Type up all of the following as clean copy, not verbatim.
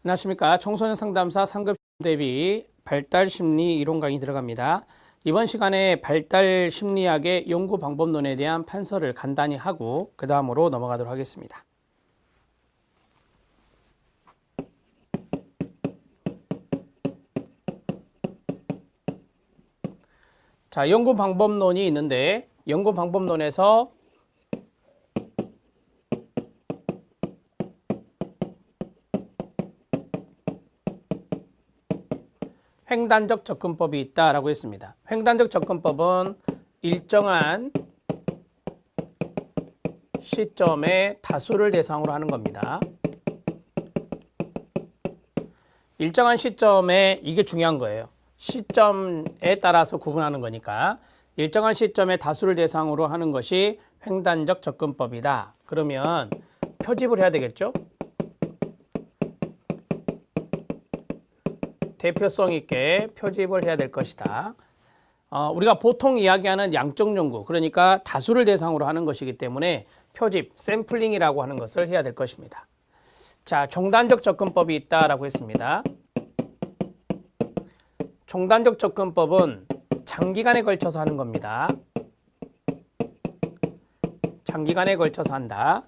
안녕하십니까. 청소년 상담사 상급 대비 발달 심리 이론 강의 들어갑니다. 이번 시간에 발달 심리학의 연구 방법론에 대한 판서를 간단히 하고 그 다음으로 넘어가도록 하겠습니다. 자, 연구 방법론이 있는데 연구 방법론에서 횡단적 접근법이 있다라고 했습니다. 횡단적 접근법은 일정한 시점에 다수를 대상으로 하는 겁니다. 일정한 시점에 이게 중요한 거예요. 시점에 따라서 구분하는 거니까 일정한 시점에 다수를 대상으로 하는 것이 횡단적 접근법이다. 그러면 표집을 해야 되겠죠? 대표성 있게 표집을 해야 될 것이다. 우리가 보통 이야기하는 양적 연구, 그러니까 다수를 대상으로 하는 것이기 때문에 표집, 샘플링이라고 하는 것을 해야 될 것입니다. 자, 종단적 접근법이 있다라고 했습니다. 종단적 접근법은 장기간에 걸쳐서 하는 겁니다. 장기간에 걸쳐서 한다.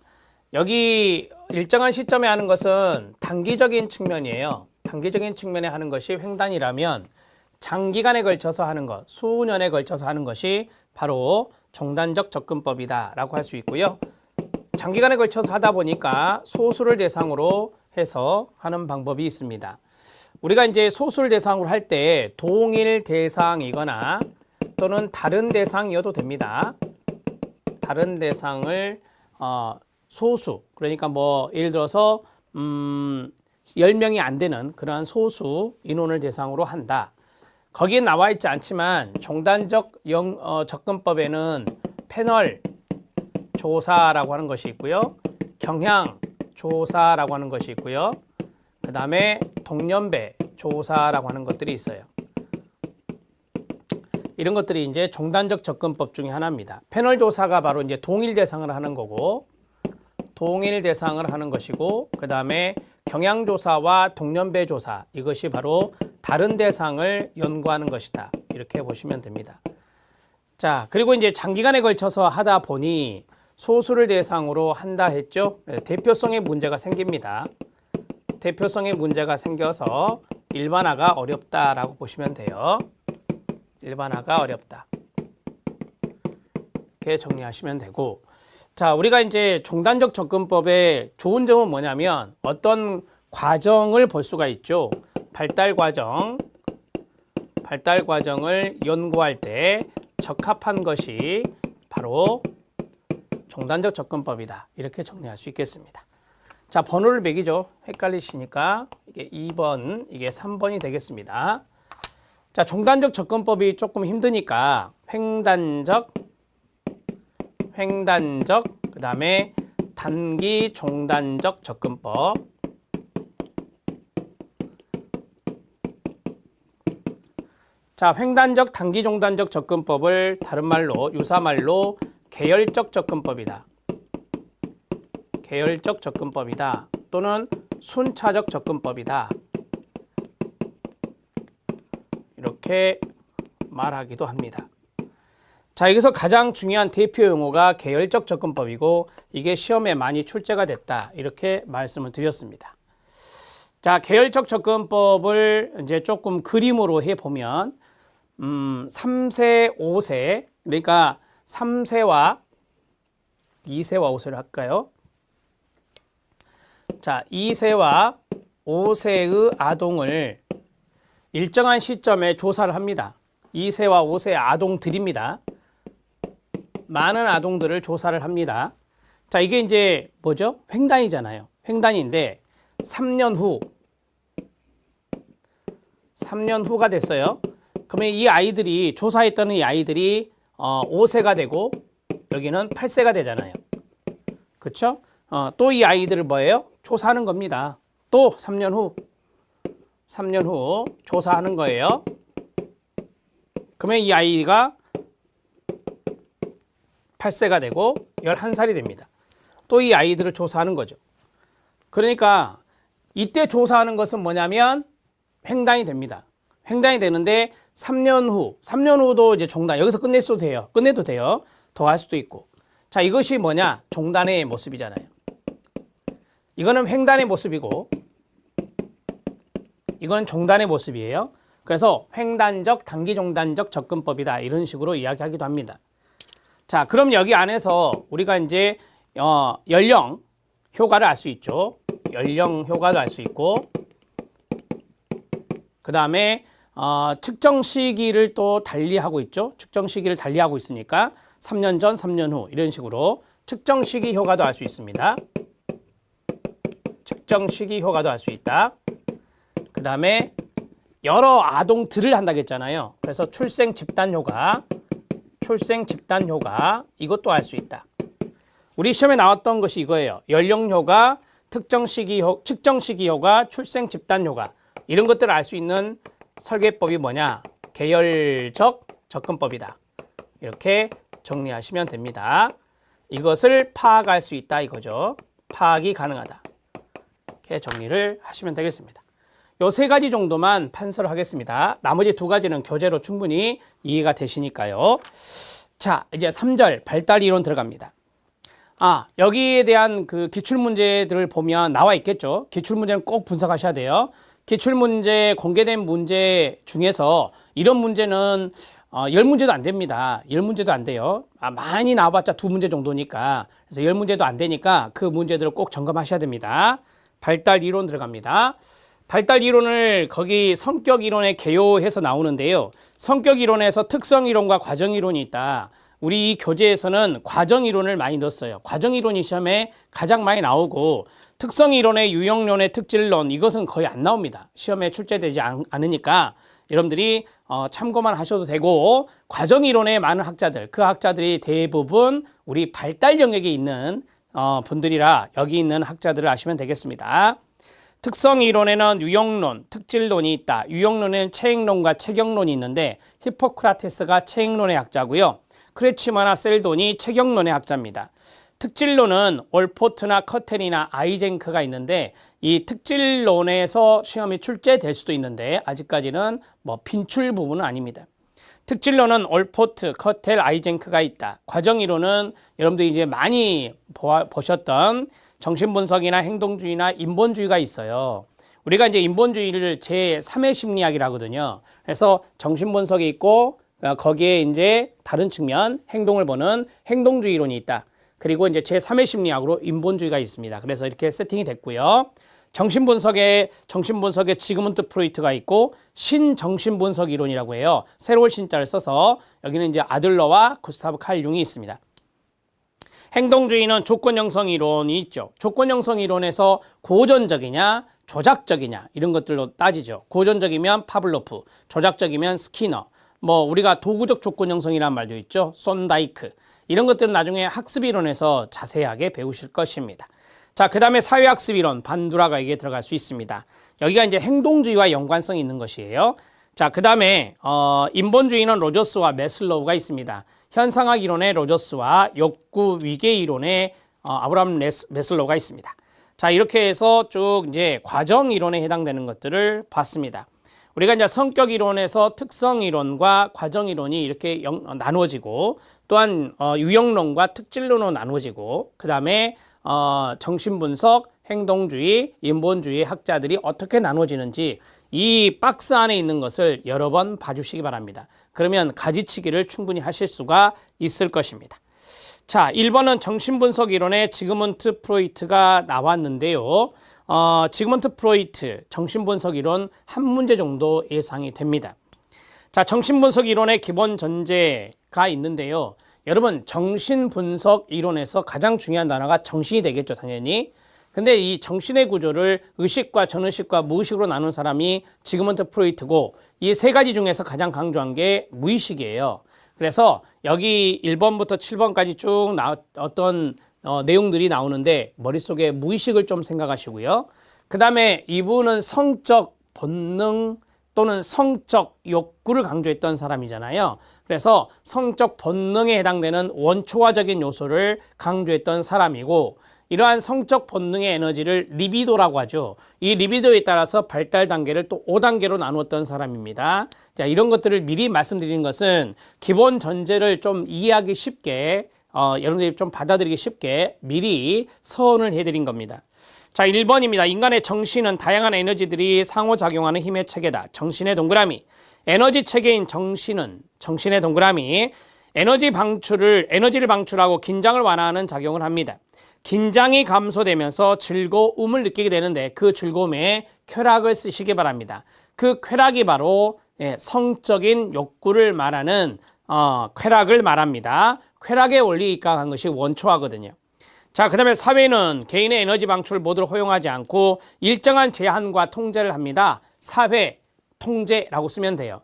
여기 일정한 시점에 하는 것은 단기적인 측면이에요. 단기적인 측면에 하는 것이 횡단이라면 장기간에 걸쳐서 하는 것, 수년에 걸쳐서 하는 것이 바로 종단적 접근법이다 라고 할 수 있고요. 장기간에 걸쳐서 하다 보니까 소수를 대상으로 해서 하는 방법이 있습니다. 우리가 이제 소수를 대상으로 할 때 동일 대상이거나 또는 다른 대상이어도 됩니다. 다른 대상을 소수, 그러니까 뭐 예를 들어서 10명이 안 되는 그러한 소수 인원을 대상으로 한다. 거기에 나와 있지 않지만 종단적 접근법에는 패널 조사라고 하는 것이 있고요. 경향 조사라고 하는 것이 있고요. 그 다음에 동년배 조사라고 하는 것들이 있어요. 이런 것들이 이제 종단적 접근법 중에 하나입니다. 패널 조사가 바로 이제 동일 대상을 하는 거고, 동일 대상을 하는 것이고, 그 다음에 경향조사와 동년배 조사, 이것이 바로 다른 대상을 연구하는 것이다. 이렇게 보시면 됩니다. 자, 그리고 이제 장기간에 걸쳐서 하다 보니 소수를 대상으로 한다 했죠. 대표성의 문제가 생깁니다. 대표성의 문제가 생겨서 일반화가 어렵다라고 보시면 돼요. 일반화가 어렵다. 이렇게 정리하시면 되고, 자, 우리가 이제 종단적 접근법의 좋은 점은 뭐냐면 어떤 과정을 볼 수가 있죠. 발달 과정을 연구할 때 적합한 것이 바로 종단적 접근법이다. 이렇게 정리할 수 있겠습니다. 자, 번호를 매기죠. 헷갈리시니까 이게 2번, 이게 3번이 되겠습니다. 자, 종단적 접근법이 조금 힘드니까 횡단적, 그 다음에 단기 종단적 접근법. 자, 횡단적 단기 종단적 접근법을 다른 말로, 유사말로 계열적 접근법이다. 계열적 접근법이다. 또는 순차적 접근법이다. 이렇게 말하기도 합니다. 자, 여기서 가장 중요한 대표 용어가 계열적 접근법이고 이게 시험에 많이 출제가 됐다. 이렇게 말씀을 드렸습니다. 자, 계열적 접근법을 이제 조금 그림으로 해보면 3세, 5세, 그러니까 3세와 2세와 5세를 할까요? 자, 2세와 5세의 아동을 일정한 시점에 조사를 합니다. 2세와 5세 아동들입니다. 많은 아동들을 조사를 합니다. 자, 이게 이제 뭐죠? 횡단이잖아요. 횡단인데 3년 후가 됐어요. 그러면 이 아이들이 조사했던 이 아이들이 5세가 되고 여기는 8세가 되잖아요. 그렇죠? 또 이 아이들을 뭐예요? 조사하는 겁니다. 또 3년 후 조사하는 거예요. 그러면 이 아이가 8세가 되고 11살이 됩니다. 또 이 아이들을 조사하는 거죠. 그러니까 이때 조사하는 것은 뭐냐면 횡단이 됩니다. 횡단이 되는데 3년 후도 이제 종단, 여기서 끝내도 돼요. 더 할 수도 있고. 자, 이것이 뭐냐? 종단의 모습이잖아요. 이거는 횡단의 모습이고, 이건 종단의 모습이에요. 그래서 횡단적, 단기종단적 접근법이다. 이런 식으로 이야기하기도 합니다. 자, 그럼 여기 안에서 우리가 이제 연령 효과를 알 수 있죠. 연령 효과도 알 수 있고, 그 다음에 측정 시기를 또 달리하고 있죠. 측정 시기를 달리하고 있으니까 3년 전, 3년 후 이런 식으로 측정 시기 효과도 알 수 있습니다. 측정 시기 효과도 알 수 있다. 그 다음에 여러 아동들을 한다고 했잖아요. 그래서 출생 집단 효과 이것도 알 수 있다. 우리 시험에 나왔던 것이 이거예요. 연령 효과, 측정 시기 효과, 출생 집단 효과 이런 것들을 알 수 있는 설계법이 뭐냐? 계열적 접근법이다. 이렇게 정리하시면 됩니다. 이것을 파악할 수 있다 이거죠. 파악이 가능하다. 이렇게 정리를 하시면 되겠습니다. 요 세 가지 정도만 판서를 하겠습니다. 나머지 두 가지는 교재로 충분히 이해가 되시니까요. 자, 이제 3절 발달 이론 들어갑니다. 여기에 대한 그 기출문제들을 보면 나와 있겠죠. 기출문제는 꼭 분석하셔야 돼요. 기출문제, 공개된 문제 중에서 이런 문제는 10문제도 안 됩니다. 10문제도 안 돼요. 많이 나와봤자 2문제 정도니까. 그래서 10문제도 안 되니까 그 문제들을 꼭 점검하셔야 됩니다. 발달 이론 들어갑니다. 발달 이론을 거기 성격 이론에 개요해서 나오는데요. 성격 이론에서 특성 이론과 과정 이론이 있다. 우리 이 교재에서는 과정 이론을 많이 넣었어요. 과정 이론이 시험에 가장 많이 나오고 특성 이론의 유형론의 특질론 이것은 거의 안 나옵니다. 시험에 출제되지 않으니까 여러분들이 참고만 하셔도 되고 과정 이론의 많은 학자들, 그 학자들이 대부분 우리 발달 영역에 있는 분들이라 여기 있는 학자들을 아시면 되겠습니다. 특성 이론에는 유형론, 특질론이 있다. 유형론에는 체행론과 체경론이 있는데 히포크라테스가 체행론의 학자고요. 크레치마나 셀돈이 체경론의 학자입니다. 특질론은 올포트나 커텔이나 아이젠크가 있는데 이 특질론에서 시험이 출제될 수도 있는데 아직까지는 빈출 부분은 아닙니다. 특질론은 올포트, 커텔, 아이젠크가 있다. 과정이론은 여러분들이 이제 많이 보셨던 정신분석이나 행동주의나 인본주의가 있어요. 우리가 이제 인본주의를 제3의 심리학이라 하거든요. 그래서 정신분석이 있고 거기에 이제 다른 측면 행동을 보는 행동주의론이 있다. 그리고 이제 제3의 심리학으로 인본주의가 있습니다. 그래서 이렇게 세팅이 됐고요. 정신분석에 지그문트 프로이트가 있고 신정신분석 이론이라고 해요. 새로운 신자를 써서 여기는 이제 아들러와 구스타브 칼 융이 있습니다. 행동주의는 조건형성 이론이 있죠. 조건형성 이론에서 고전적이냐 조작적이냐 이런 것들로 따지죠. 고전적이면 파블로프, 조작적이면 스키너, 우리가 도구적 조건형성이라는 말도 있죠. 손다이크 이런 것들은 나중에 학습이론에서 자세하게 배우실 것입니다. 자, 그 다음에 사회학습이론 반두라가 여기에 들어갈 수 있습니다. 여기가 이제 행동주의와 연관성이 있는 것이에요. 자, 그 다음에 인본주의는 로저스와 메슬로우가 있습니다. 현상학 이론의 로저스와 욕구 위계 이론의 아브라함 메슬로우가 있습니다. 자, 이렇게 해서 쭉 이제 과정 이론에 해당되는 것들을 봤습니다. 우리가 이제 성격 이론에서 특성 이론과 과정 이론이 이렇게 나누어지고 또한 유형론과 특질론으로 나누어지고 그 다음에 정신분석, 행동주의, 인본주의 학자들이 어떻게 나누어지는지 이 박스 안에 있는 것을 여러 번 봐주시기 바랍니다. 그러면 가지치기를 충분히 하실 수가 있을 것입니다. 자, 1번은 정신분석 이론의 지그문트 프로이트가 나왔는데요. 지그문트 프로이트 정신분석 이론 한 문제 정도 예상이 됩니다. 자, 정신분석 이론의 기본 전제가 있는데요. 여러분 정신분석 이론에서 가장 중요한 단어가 정신이 되겠죠, 당연히. 근데 이 정신의 구조를 의식과 전의식과 무의식으로 나눈 사람이 지그문트 프로이트고 이 세 가지 중에서 가장 강조한 게 무의식이에요. 그래서 여기 1번부터 7번까지 쭉 어떤 내용들이 나오는데 머릿속에 무의식을 좀 생각하시고요. 그 다음에 이분은 성적 본능 또는 성적 욕구를 강조했던 사람이잖아요. 그래서 성적 본능에 해당되는 원초화적인 요소를 강조했던 사람이고 이러한 성적 본능의 에너지를 리비도라고 하죠. 이 리비도에 따라서 발달 단계를 또 5단계로 나누었던 사람입니다. 자, 이런 것들을 미리 말씀드리는 것은 기본 전제를 좀 이해하기 쉽게 여러분들이 좀 받아들이기 쉽게 미리 서원을 해드린 겁니다. 자, 1번입니다. 인간의 정신은 다양한 에너지들이 상호작용하는 힘의 체계다. 정신의 동그라미. 에너지 체계인 정신은 정신의 동그라미. 에너지를 방출하고 긴장을 완화하는 작용을 합니다. 긴장이 감소되면서 즐거움을 느끼게 되는데 그 즐거움에 쾌락을 쓰시기 바랍니다. 그 쾌락이 바로 성적인 욕구를 말하는 쾌락을 말합니다. 쾌락의 원리에 입각한 것이 원초하거든요. 자, 그 다음에 사회는 개인의 에너지 방출 모두를 허용하지 않고 일정한 제한과 통제를 합니다. 사회, 통제라고 쓰면 돼요.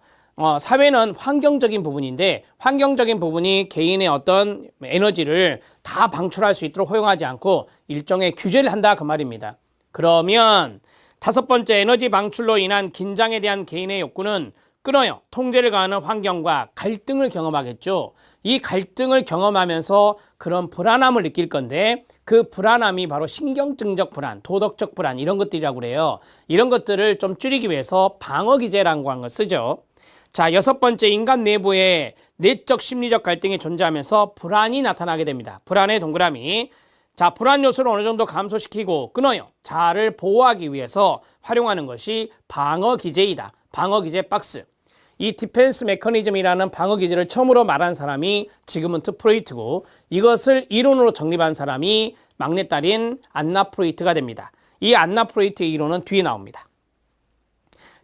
사회는 환경적인 부분인데 환경적인 부분이 개인의 어떤 에너지를 다 방출할 수 있도록 허용하지 않고 일정의 규제를 한다 그 말입니다. 그러면 5번째 에너지 방출로 인한 긴장에 대한 개인의 욕구는 끊어요. 통제를 가하는 환경과 갈등을 경험하겠죠. 이 갈등을 경험하면서 그런 불안함을 느낄 건데 그 불안함이 바로 신경증적 불안, 도덕적 불안 이런 것들이라고 그래요. 이런 것들을 좀 줄이기 위해서 방어기제라고 하는 걸 쓰죠. 자, 6번째 인간 내부에 내적 심리적 갈등이 존재하면서 불안이 나타나게 됩니다. 불안의 동그라미. 자, 불안 요소를 어느 정도 감소시키고 끊어요. 자아를 보호하기 위해서 활용하는 것이 방어기제이다. 방어기제 박스. 이 디펜스 메커니즘이라는 방어기제를 처음으로 말한 사람이 지그문트 프로이트고 이것을 이론으로 정립한 사람이 막내딸인 안나 프로이트가 됩니다. 이 안나 프로이트의 이론은 뒤에 나옵니다.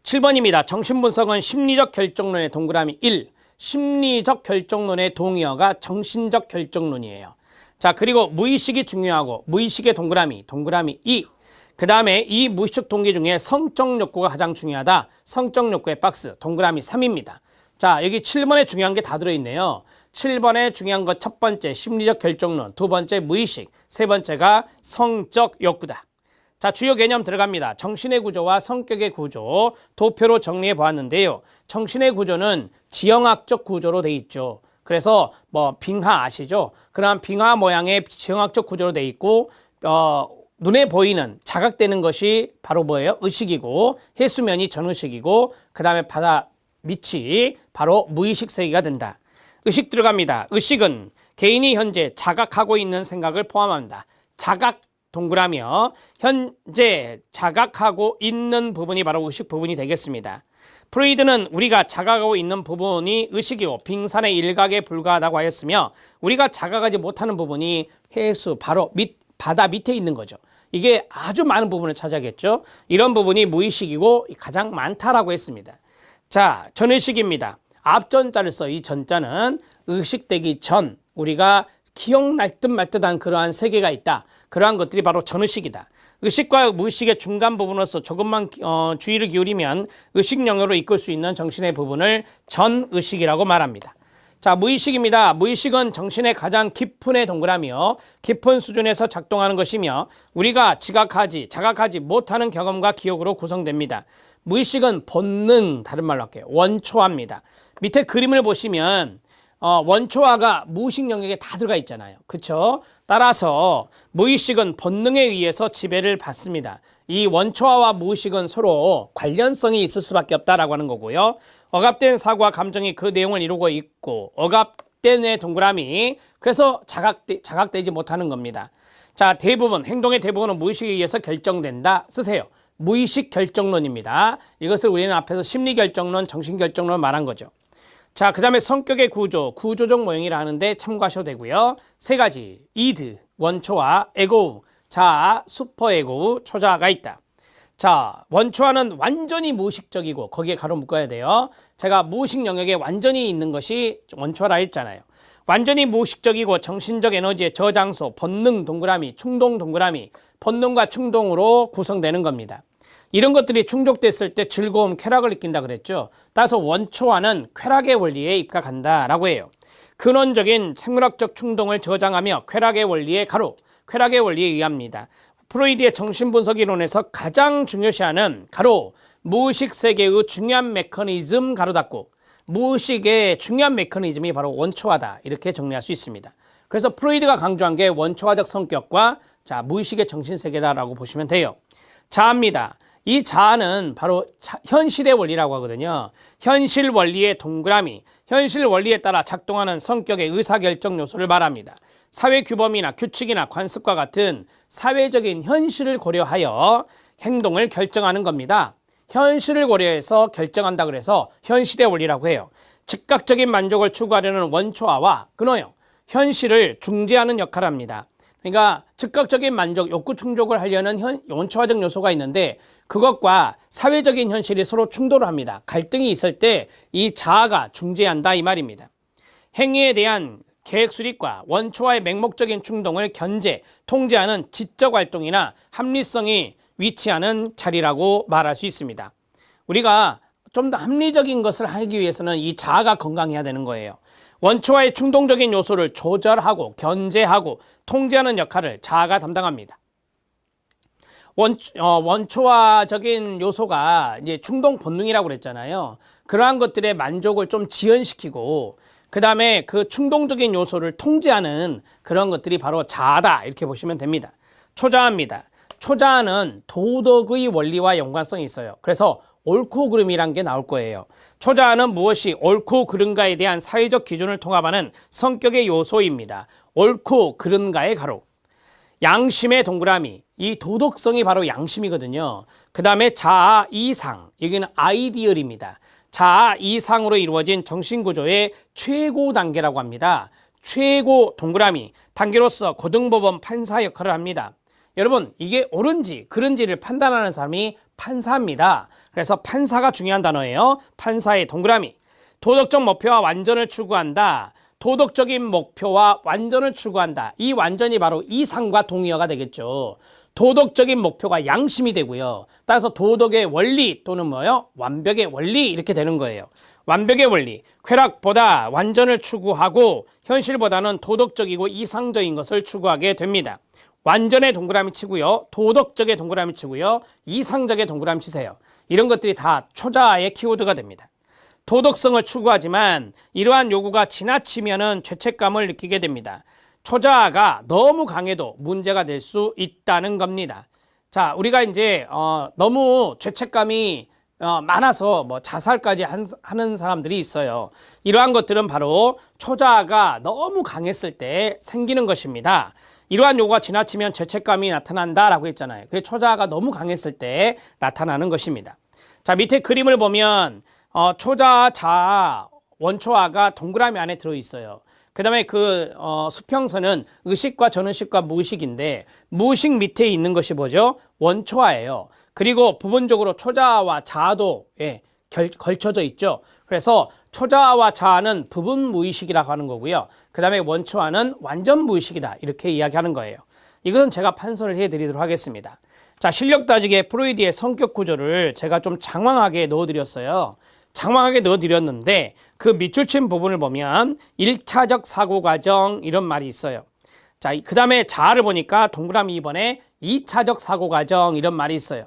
7번입니다. 정신분석은 심리적 결정론의 동그라미 1. 심리적 결정론의 동의어가 정신적 결정론이에요. 자, 그리고 무의식이 중요하고 무의식의 동그라미 2. 그 다음에 이 무의식 동기 중에 성적 욕구가 가장 중요하다. 성적 욕구의 박스 동그라미 3입니다. 자, 여기 7번에 중요한 게 다 들어있네요. 7번에 중요한 것 첫 번째 심리적 결정론, 두 번째 무의식, 세 번째가 성적 욕구다. 자, 주요 개념 들어갑니다. 정신의 구조와 성격의 구조 도표로 정리해 보았는데요. 정신의 구조는 지형학적 구조로 돼 있죠. 그래서 뭐 빙하 아시죠? 그런 빙하 모양의 지형학적 구조로 돼 있고 눈에 보이는 자각되는 것이 바로 뭐예요? 의식이고 해수면이 전의식이고 그 다음에 바다 밑이 바로 무의식 세계가 된다. 의식 들어갑니다. 의식은 개인이 현재 자각하고 있는 생각을 포함합니다. 자각 동그라미요. 현재 자각하고 있는 부분이 바로 의식 부분이 되겠습니다. 프로이드는 우리가 자각하고 있는 부분이 의식이고 빙산의 일각에 불과하다고 하였으며 우리가 자각하지 못하는 부분이 해수 바로 바다 밑에 있는 거죠. 이게 아주 많은 부분을 차지하겠죠. 이런 부분이 무의식이고 가장 많다라고 했습니다. 자, 전의식입니다. 앞전자를 써. 이 전자는 의식되기 전 우리가 기억날 듯 말 듯한 그러한 세계가 있다. 그러한 것들이 바로 전의식이다. 의식과 무의식의 중간 부분으로서 조금만 주의를 기울이면 의식 영역으로 이끌 수 있는 정신의 부분을 전의식이라고 말합니다. 자, 무의식입니다. 무의식은 정신의 가장 깊은의 동그라미요. 깊은 수준에서 작동하는 것이며 우리가 자각하지 못하는 경험과 기억으로 구성됩니다. 무의식은 본능, 다른 말로 할게요. 원초화입니다. 밑에 그림을 보시면 원초화가 무의식 영역에 다 들어가 있잖아요. 그렇죠? 따라서 무의식은 본능에 의해서 지배를 받습니다. 이 원초화와 무의식은 서로 관련성이 있을 수밖에 없다라고 하는 거고요. 억압된 사고와 감정이 그 내용을 이루고 있고 억압된의 동그라미 그래서 자각되지 못하는 겁니다. 자, 대부분 행동의 대부분은 무의식에 의해서 결정된다. 쓰세요. 무의식 결정론입니다. 이것을 우리는 앞에서 심리결정론, 정신결정론 말한 거죠. 자, 그 다음에 성격의 구조적 모형이라 하는데 참고하셔도 되고요. 세 가지, 이드, 원초화, 에고, 자아, 슈퍼에고, 초자아가 있다. 자, 원초화는 완전히 무의식적이고 거기에 가로 묶어야 돼요. 제가 무의식 영역에 완전히 있는 것이 원초화라 했잖아요. 완전히 무의식적이고 정신적 에너지의 저장소, 본능 동그라미, 충동 동그라미, 본능과 충동으로 구성되는 겁니다. 이런 것들이 충족됐을 때 즐거움, 쾌락을 느낀다 그랬죠. 따라서 원초화는 쾌락의 원리에 입각한다라고 해요. 근원적인 생물학적 충동을 저장하며 쾌락의 원리에 쾌락의 원리에 의합니다. 프로이드의 정신분석 이론에서 가장 중요시하는 무의식 세계의 중요한 메커니즘 무의식의 중요한 메커니즘이 바로 원초화다. 이렇게 정리할 수 있습니다. 그래서 프로이드가 강조한 게 원초화적 성격과 자, 무의식의 정신세계다라고 보시면 돼요. 자아입니다. 이 자아는 바로 현실의 원리라고 하거든요. 현실 원리의 동그라미, 현실 원리에 따라 작동하는 성격의 의사결정 요소를 말합니다. 사회 규범이나 규칙이나 관습과 같은 사회적인 현실을 고려하여 행동을 결정하는 겁니다. 현실을 고려해서 결정한다 그래서 현실의 원리라고 해요. 즉각적인 만족을 추구하려는 원초화와 근원형, 현실을 중재하는 역할을 합니다. 그러니까 즉각적인 만족, 욕구 충족을 하려는 원초화적 요소가 있는데 그것과 사회적인 현실이 서로 충돌을 합니다. 갈등이 있을 때 이 자아가 중재한다 이 말입니다. 행위에 대한 계획 수립과 원초화의 맹목적인 충동을 견제, 통제하는 지적 활동이나 합리성이 위치하는 자리라고 말할 수 있습니다. 우리가 좀 더 합리적인 것을 하기 위해서는 이 자아가 건강해야 되는 거예요. 원초화의 충동적인 요소를 조절하고 견제하고 통제하는 역할을 자아가 담당합니다. 원초화적인 요소가 이제 충동 본능이라고 그랬잖아요. 그러한 것들의 만족을 좀 지연시키고 그 다음에 그 충동적인 요소를 통제하는 그런 것들이 바로 자아다 이렇게 보시면 됩니다. 초자아입니다. 초자아는 도덕의 원리와 연관성이 있어요. 그래서 옳고 그름이란 게 나올 거예요. 초자아는 무엇이 옳고 그른가에 대한 사회적 기준을 통합하는 성격의 요소입니다. 옳고 그른가의 가로. 양심의 동그라미, 이 도덕성이 바로 양심이거든요. 그 다음에 자아 이상, 여기는 아이디얼입니다. 자아 이상으로 이루어진 정신구조의 최고 단계라고 합니다. 최고 동그라미, 단계로서 고등법원 판사 역할을 합니다. 여러분, 이게 옳은지 그른지를 판단하는 사람이 판사입니다. 그래서 판사가 중요한 단어예요. 판사의 동그라미. 도덕적 목표와 완전을 추구한다. 도덕적인 목표와 완전을 추구한다. 이 완전이 바로 이상과 동의어가 되겠죠. 도덕적인 목표가 양심이 되고요. 따라서 도덕의 원리 또는 뭐요? 완벽의 원리 이렇게 되는 거예요. 완벽의 원리, 쾌락보다 완전을 추구하고 현실보다는 도덕적이고 이상적인 것을 추구하게 됩니다. 완전의 동그라미 치고요. 도덕적의 동그라미 치고요. 이상적의 동그라미 치세요. 이런 것들이 다 초자아의 키워드가 됩니다. 도덕성을 추구하지만 이러한 요구가 지나치면은 죄책감을 느끼게 됩니다. 초자아가 너무 강해도 문제가 될 수 있다는 겁니다. 자, 우리가 이제 너무 죄책감이 많아서 뭐 자살까지 하는 사람들이 있어요. 이러한 것들은 바로 초자아가 너무 강했을 때 생기는 것입니다. 이러한 요구가 지나치면 죄책감이 나타난다라고 했잖아요. 그게 초자아가 너무 강했을 때 나타나는 것입니다. 자, 밑에 그림을 보면 초자아, 자아, 원초아가 동그라미 안에 들어있어요. 그 다음에 그 수평선은 의식과 전의식과 무의식인데 무의식 밑에 있는 것이 뭐죠? 원초아예요. 그리고 부분적으로 초자아와 자아도 걸쳐져 있죠. 그래서 초자아와 자아는 부분 무의식이라고 하는 거고요. 그 다음에 원초아는 완전 무의식이다 이렇게 이야기하는 거예요. 이것은 제가 판서를 해드리도록 하겠습니다. 자, 실력 따지기의 프로이드의 성격 구조를 제가 좀 장황하게 넣어드렸어요. 장황하게 넣어드렸는데 그 밑줄 친 부분을 보면 1차적 사고과정 이런 말이 있어요. 자, 그 다음에 자아를 보니까 동그라미 2번에 2차적 사고과정 이런 말이 있어요.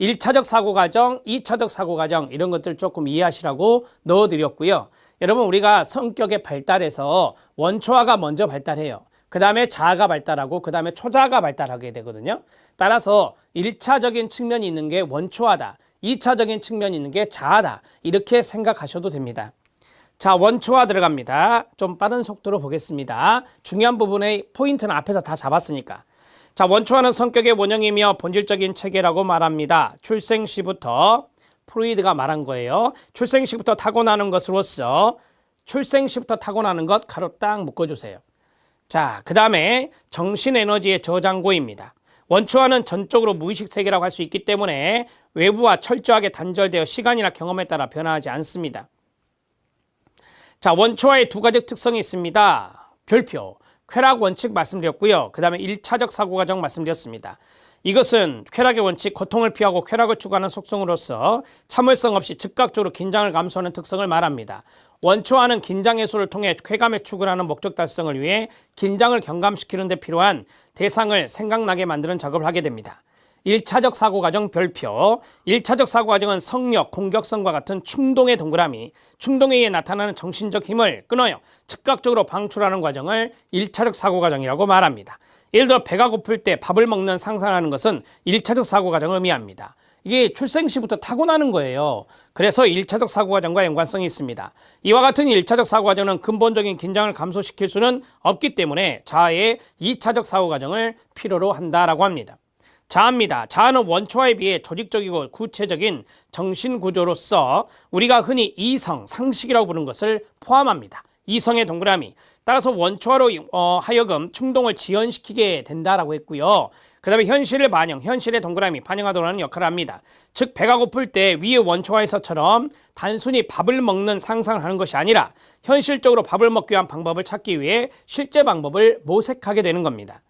1차적 사고과정, 2차적 사고과정 이런 것들 조금 이해하시라고 넣어드렸고요. 여러분, 우리가 성격의 발달에서 원초아가 먼저 발달해요. 그 다음에 자아가 발달하고 그 다음에 초자아가 발달하게 되거든요. 따라서 1차적인 측면이 있는 게 원초아다. 2차적인 측면이 있는 게 자아다. 이렇게 생각하셔도 됩니다. 자, 원초아 들어갑니다. 좀 빠른 속도로 보겠습니다. 중요한 부분의 포인트는 앞에서 다 잡았으니까. 자, 원초아는 성격의 원형이며 본질적인 체계라고 말합니다. 출생 시부터 프로이드가 말한 거예요. 출생 시부터 타고나는 것으로서 출생 시부터 타고나는 것 가로 딱 묶어주세요. 자, 그 다음에 정신에너지의 저장고입니다. 원초아는 전적으로 무의식 세계라고 할 수 있기 때문에 외부와 철저하게 단절되어 시간이나 경험에 따라 변화하지 않습니다. 자, 원초아의 두 가지 특성이 있습니다. 별표, 쾌락 원칙 말씀드렸고요. 그 다음에 1차적 사고과정 말씀드렸습니다. 이것은 쾌락의 원칙, 고통을 피하고 쾌락을 추구하는 속성으로서 참을성 없이 즉각적으로 긴장을 감수하는 특성을 말합니다. 원초아는 긴장 해소를 통해 쾌감의 추구하는 목적 달성을 위해 긴장을 경감시키는 데 필요한 대상을 생각나게 만드는 작업을 하게 됩니다. 1차적 사고과정 별표. 1차적 사고과정은 성력, 공격성과 같은 충동의 동그라미, 충동에 의해 나타나는 정신적 힘을 끊어요 즉각적으로 방출하는 과정을 1차적 사고과정이라고 말합니다. 예를 들어 배가 고플 때 밥을 먹는 상상하는 것은 1차적 사고과정을 의미합니다. 이게 출생 시부터 타고나는 거예요. 그래서 1차적 사고과정과 연관성이 있습니다. 이와 같은 1차적 사고과정은 근본적인 긴장을 감소시킬 수는 없기 때문에 자아의 2차적 사고과정을 필요로 한다라고 합니다. 자아입니다. 자아는 원초와에 비해 조직적이고 구체적인 정신구조로서 우리가 흔히 이성, 상식이라고 부르는 것을 포함합니다. 이성의 동그라미. 따라서 원초화로 하여금 충동을 지연시키게 된다라고 했고요. 그 다음에 현실을 반영, 현실의 동그라미, 반영하도록 하는 역할을 합니다. 즉 배가 고플 때 위의 원초화에서처럼 단순히 밥을 먹는 상상을 하는 것이 아니라 현실적으로 밥을 먹기 위한 방법을 찾기 위해 실제 방법을 모색하게 되는 겁니다.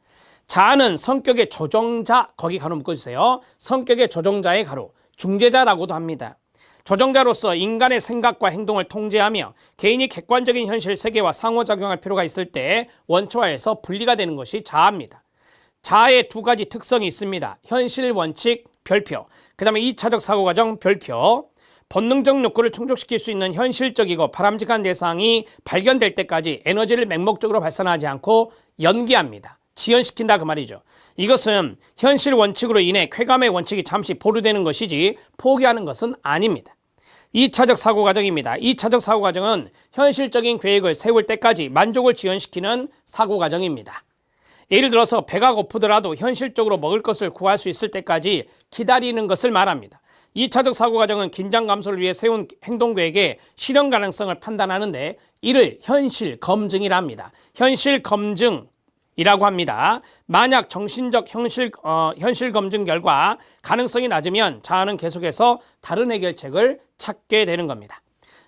자아는 성격의 조정자, 거기 가로 묶어주세요. 성격의 조정자의 가로, 중재자라고도 합니다. 조정자로서 인간의 생각과 행동을 통제하며 개인이 객관적인 현실 세계와 상호작용할 필요가 있을 때 원초화에서 분리가 되는 것이 자아입니다. 자아의 두 가지 특성이 있습니다. 현실 원칙 별표, 그 다음에 2차적 사고과정 별표. 본능적 욕구를 충족시킬 수 있는 현실적이고 바람직한 대상이 발견될 때까지 에너지를 맹목적으로 발산하지 않고 연기합니다. 지연시킨다 그 말이죠. 이것은 현실 원칙으로 인해 쾌감의 원칙이 잠시 보류되는 것이지 포기하는 것은 아닙니다. 2차적 사고과정입니다. 2차적 사고과정은 현실적인 계획을 세울 때까지 만족을 지연시키는 사고과정입니다. 예를 들어서 배가 고프더라도 현실적으로 먹을 것을 구할 수 있을 때까지 기다리는 것을 말합니다. 2차적 사고과정은 긴장 감소를 위해 세운 행동계획의 실현 가능성을 판단하는데 이를 현실 검증이라 합니다. 현실 검증이라고 합니다. 만약 정신적 현실 검증 결과 가능성이 낮으면 자아는 계속해서 다른 해결책을 찾게 되는 겁니다.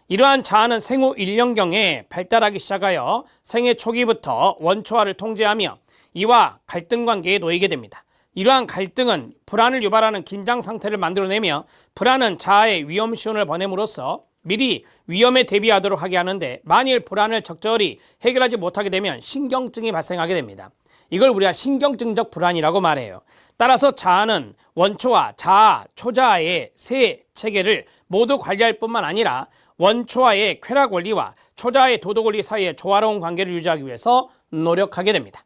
이러한 자아는 생후 1년경에 발달하기 시작하여 생애 초기부터 원초화를 통제하며 이와 갈등 관계에 놓이게 됩니다. 이러한 갈등은 불안을 유발하는 긴장 상태를 만들어내며 불안은 자아의 위험 신호를 보냄으로써 미리 위험에 대비하도록 하게 하는데 만일 불안을 적절히 해결하지 못하게 되면 신경증이 발생하게 됩니다. 이걸 우리가 신경증적 불안이라고 말해요. 따라서 자아는 원초화, 자아, 초자아의 세 체계를 모두 관리할 뿐만 아니라 원초화의 쾌락 원리와 초자아의 도덕 원리 사이의 조화로운 관계를 유지하기 위해서 노력하게 됩니다.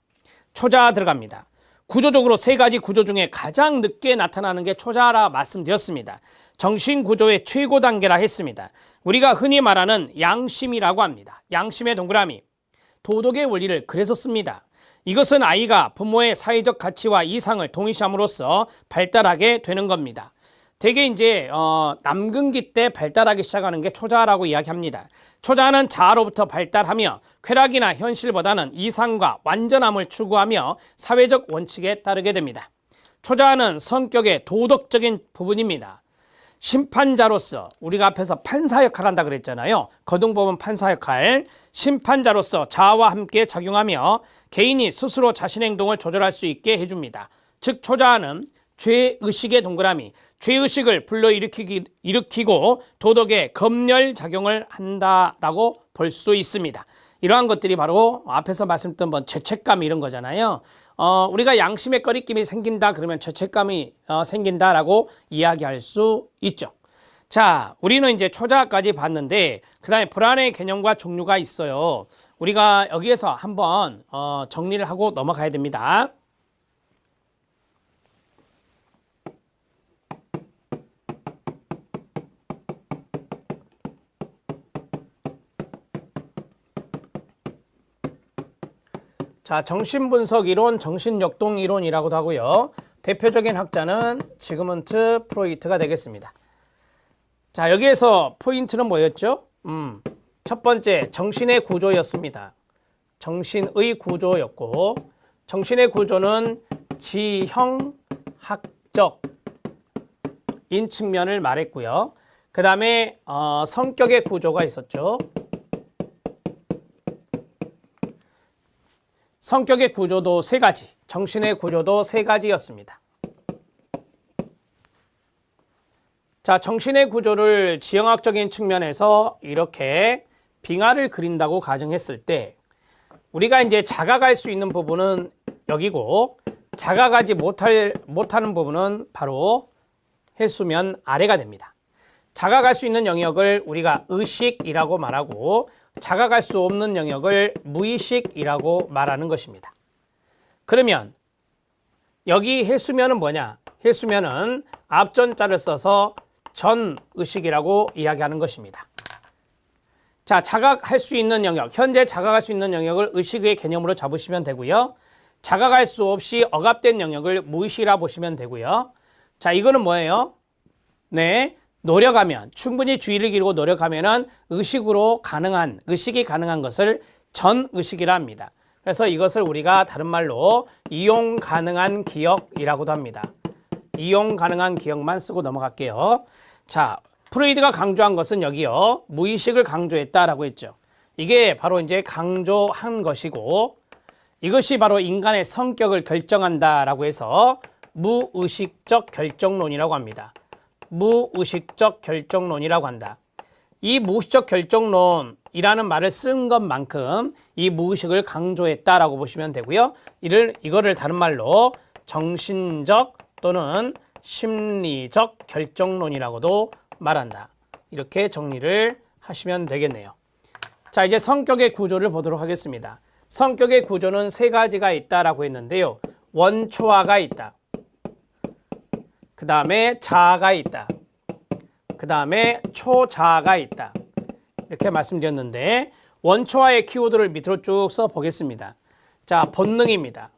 초자아 들어갑니다. 구조적으로 세 가지 구조 중에 가장 늦게 나타나는 게 초자아라 말씀드렸습니다. 정신구조의 최고 단계라 했습니다. 우리가 흔히 말하는 양심이라고 합니다. 양심의 동그라미, 도덕의 원리를 그래서 씁니다. 이것은 아이가 부모의 사회적 가치와 이상을 동의시함으로써 발달하게 되는 겁니다. 대개 이제 남근기 때 발달하기 시작하는 게 초자아라고 이야기합니다. 초자아는 자아로부터 발달하며 쾌락이나 현실보다는 이상과 완전함을 추구하며 사회적 원칙에 따르게 됩니다. 초자아는 성격의 도덕적인 부분입니다. 심판자로서 우리가 앞에서 판사 역할을 한다 그랬잖아요. 거동법은 판사 역할. 심판자로서 자아와 함께 작용하며 개인이 스스로 자신의 행동을 조절할 수 있게 해줍니다. 즉 초자아는 죄의식의 동그라미, 죄의식을 불러일으키고 도덕의 검열작용을 한다라고 볼 수 있습니다. 이러한 것들이 바로 앞에서 말씀드렸던 죄책감 이런 거잖아요. 우리가 양심의 꺼리낌이 생긴다 그러면 죄책감이 생긴다라고 이야기할 수 있죠. 자, 우리는 이제 초자아까지 봤는데 그 다음에 불안의 개념과 종류가 있어요. 우리가 여기에서 한번 정리를 하고 넘어가야 됩니다. 자, 정신분석 이론, 정신역동 이론이라고도 하고요. 대표적인 학자는 지그문트 프로이트가 되겠습니다. 자, 여기에서 포인트는 뭐였죠? 첫 번째, 정신의 구조였습니다. 정신의 구조였고, 정신의 구조는 지형학적인 측면을 말했고요. 그 다음에 성격의 구조가 있었죠. 성격의 구조도 세 가지, 정신의 구조도 세 가지였습니다. 자, 정신의 구조를 지형학적인 측면에서 이렇게 빙하를 그린다고 가정했을 때 우리가 이제 자각할 수 있는 부분은 여기고 자각하지 못하는 부분은 바로 해수면 아래가 됩니다. 자각할 수 있는 영역을 우리가 의식이라고 말하고 자각할 수 없는 영역을 무의식이라고 말하는 것입니다. 그러면 여기 해수면은 뭐냐? 해수면은 앞전자를 써서 전의식이라고 이야기하는 것입니다. 자, 자각할 수 있는 영역, 현재 자각할 수 있는 영역을 의식의 개념으로 잡으시면 되고요. 자각할 수 없이 억압된 영역을 무의식이라 보시면 되고요. 자, 이거는 뭐예요? 네, 노력하면, 충분히 주의를 기울이고 노력하면은 의식이 가능한 것을 전의식이라 합니다. 그래서 이것을 우리가 다른 말로 이용 가능한 기억이라고도 합니다. 이용 가능한 기억만 쓰고 넘어갈게요. 자, 프로이드가 강조한 것은 여기요. 무의식을 강조했다라고 했죠. 이게 바로 이제 강조한 것이고 이것이 바로 인간의 성격을 결정한다라고 해서 무의식적 결정론이라고 합니다. 무의식적 결정론이라고 한다. 이 무의식적 결정론이라는 말을 쓴 것만큼 이 무의식을 강조했다라고 보시면 되고요. 이거를 다른 말로 정신적 또는 심리적 결정론이라고도 말한다. 이렇게 정리를 하시면 되겠네요. 자, 이제 성격의 구조를 보도록 하겠습니다. 성격의 구조는 세 가지가 있다라고 했는데요. 원초화가 있다. 그 다음에 자아가 있다. 그 다음에 초자아가 있다. 이렇게 말씀드렸는데 원초화의 키워드를 밑으로 쭉 써보겠습니다. 자, 본능입니다.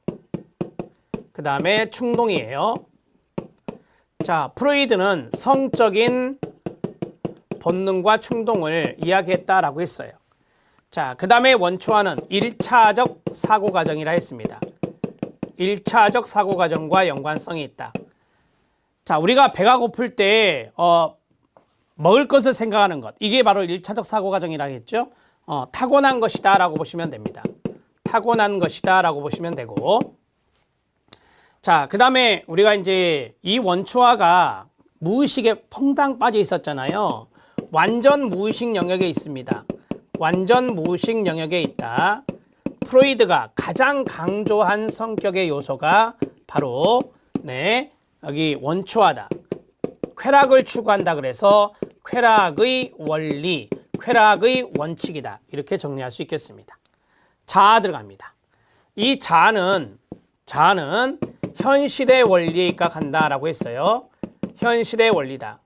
그 다음에 충동이에요. 자, 프로이드는 성적인 본능과 충동을 이야기했다라고 했어요. 자, 그 다음에 원초화는 1차적 사고과정이라 했습니다. 1차적 사고과정과 연관성이 있다. 자, 우리가 배가 고플 때 먹을 것을 생각하는 것, 이게 바로 1차적 사고과정이라고 했죠. 타고난 것이다 라고 보시면 됩니다. 타고난 것이다 라고 보시면 되고, 자, 그 다음에 우리가 이제 이 원초화가 무의식에 퐁당 빠져 있었잖아요. 완전 무의식 영역에 있습니다. 완전 무의식 영역에 있다. 프로이드가 가장 강조한 성격의 요소가 바로 여기 원초화다. 쾌락을 추구한다 그래서 쾌락의 원리, 쾌락의 원칙이다. 이렇게 정리할 수 있겠습니다. 자아 들어갑니다. 이 자아는 현실의 원리에 입각한다라고 했어요. 현실의 원리다.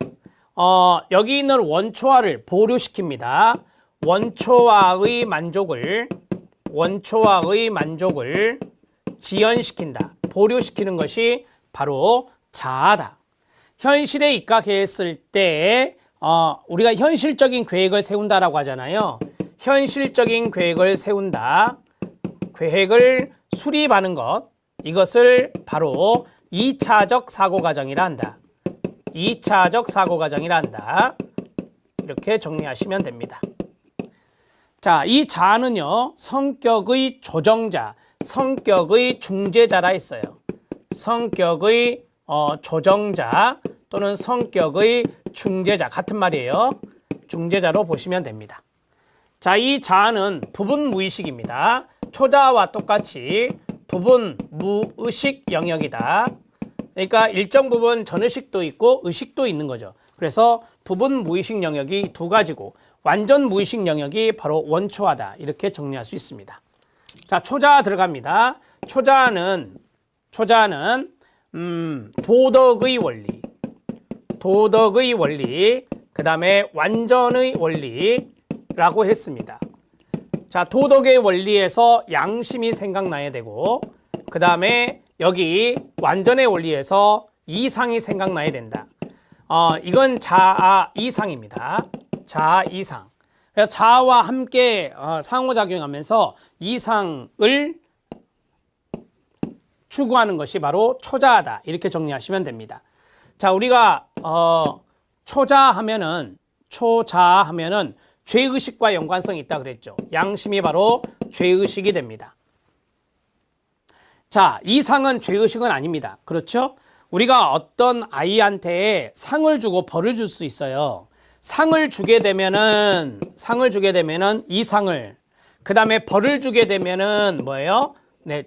여기 있는 원초화를 보류시킵니다. 원초화의 만족을 지연시킨다. 보류시키는 것이 바로 자아다. 현실에 입각했을 때 우리가 현실적인 계획을 세운다라고 하잖아요. 현실적인 계획을 세운다. 계획을 수립하는 것. 이것을 바로 2차적 사고과정이라 한다. 2차적 사고과정이라 한다. 이렇게 정리하시면 됩니다. 자, 이 자아는요, 성격의 조정자, 성격의 중재자라 했어요. 성격의 조정자 또는 성격의 중재자, 같은 말이에요. 중재자로 보시면 됩니다. 자, 이 자아는 부분 무의식입니다. 초자아와 똑같이 부분 무의식 영역이다. 그러니까 일정 부분 전의식도 있고 의식도 있는 거죠. 그래서 부분 무의식 영역이 두 가지고 완전 무의식 영역이 바로 원초화다. 이렇게 정리할 수 있습니다. 자, 초자아 들어갑니다. 초자아는 도덕의 원리, 그 다음에 완전의 원리라고 했습니다. 자, 도덕의 원리에서 양심이 생각나야 되고, 그 다음에 여기 완전의 원리에서 이상이 생각나야 된다. 이건 자아 이상입니다. 자아 이상. 그래서 자아와 함께 상호작용하면서 이상을 추구하는 것이 바로 초자아다. 이렇게 정리하시면 됩니다. 자, 우리가 초자하면은 죄의식과 연관성이 있다 그랬죠. 양심이 바로 죄의식이 됩니다. 자, 이상은 죄의식은 아닙니다. 그렇죠? 우리가 어떤 아이한테 상을 주고 벌을 줄 수 있어요. 상을 주게 되면은 이상을, 그 다음에 벌을 주게 되면은 뭐예요?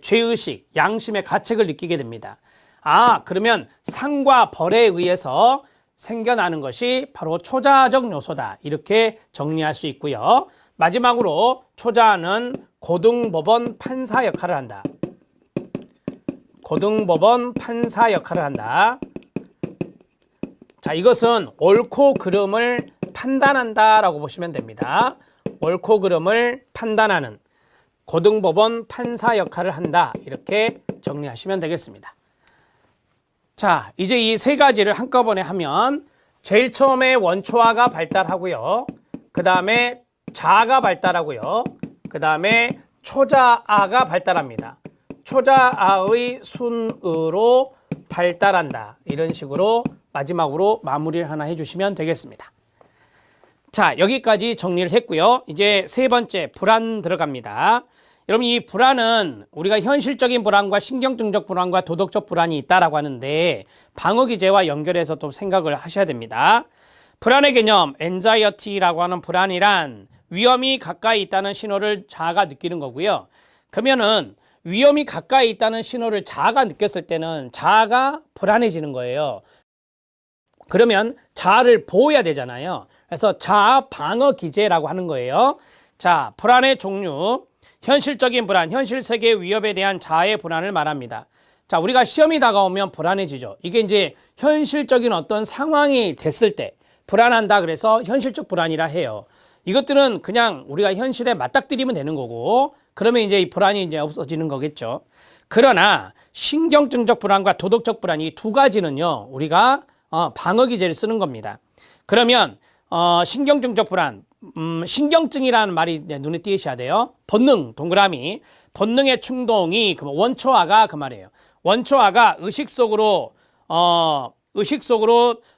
죄의식, 양심의 가책을 느끼게 됩니다. 아, 그러면 상과 벌에 의해서 생겨나는 것이 바로 초자적 요소다. 이렇게 정리할 수 있고요. 마지막으로 초자는 고등법원 판사 역할을 한다. 고등법원 판사 역할을 한다. 자, 이것은 옳고 그름을 판단한다라고 보시면 됩니다. 옳고 그름을 판단하는 고등법원 판사 역할을 한다. 이렇게 정리하시면 되겠습니다. 자, 이제 이 세 가지를 한꺼번에 하면 제일 처음에 원초아가 발달하고요. 그 다음에 자아가 발달하고요. 그 다음에 초자아가 발달합니다. 초자아의 순으로 발달한다. 이런 식으로 마지막으로 마무리를 하나 해주시면 되겠습니다. 자, 여기까지 정리를 했고요. 이제 세 번째 불안 들어갑니다. 여러분, 이 불안은 우리가 현실적인 불안과 신경증적 불안과 도덕적 불안이 있다라고 하는데 방어기제와 연결해서 또 생각을 하셔야 됩니다. 불안의 개념, anxiety라고 하는 불안이란 위험이 가까이 있다는 신호를 자아가 느끼는 거고요. 그러면은 위험이 가까이 있다는 신호를 자아가 느꼈을 때는 자아가 불안해지는 거예요. 그러면 자아를 보호해야 되잖아요. 그래서 자아 방어 기제라고 하는 거예요. 자, 불안의 종류, 현실적인 불안, 현실 세계의 위협에 대한 자아의 불안을 말합니다. 자, 우리가 시험이 다가오면 불안해지죠. 이게 이제 현실적인 어떤 상황이 됐을 때 불안한다 그래서 현실적 불안이라 해요. 이것들은 그냥 우리가 현실에 맞닥뜨리면 되는 거고, 그러면 이제 이 불안이 이제 없어지는 거겠죠. 그러나 신경증적 불안과 도덕적 불안 이 두 가지는요, 우리가 방어 기제를 쓰는 겁니다. 그러면 신경증적 불안, 신경증이라는 말이 눈에 띄셔야 돼요. 본능, 동그라미. 본능의 충동이 원초아가 그 말이에요. 원초아가 의식 속으로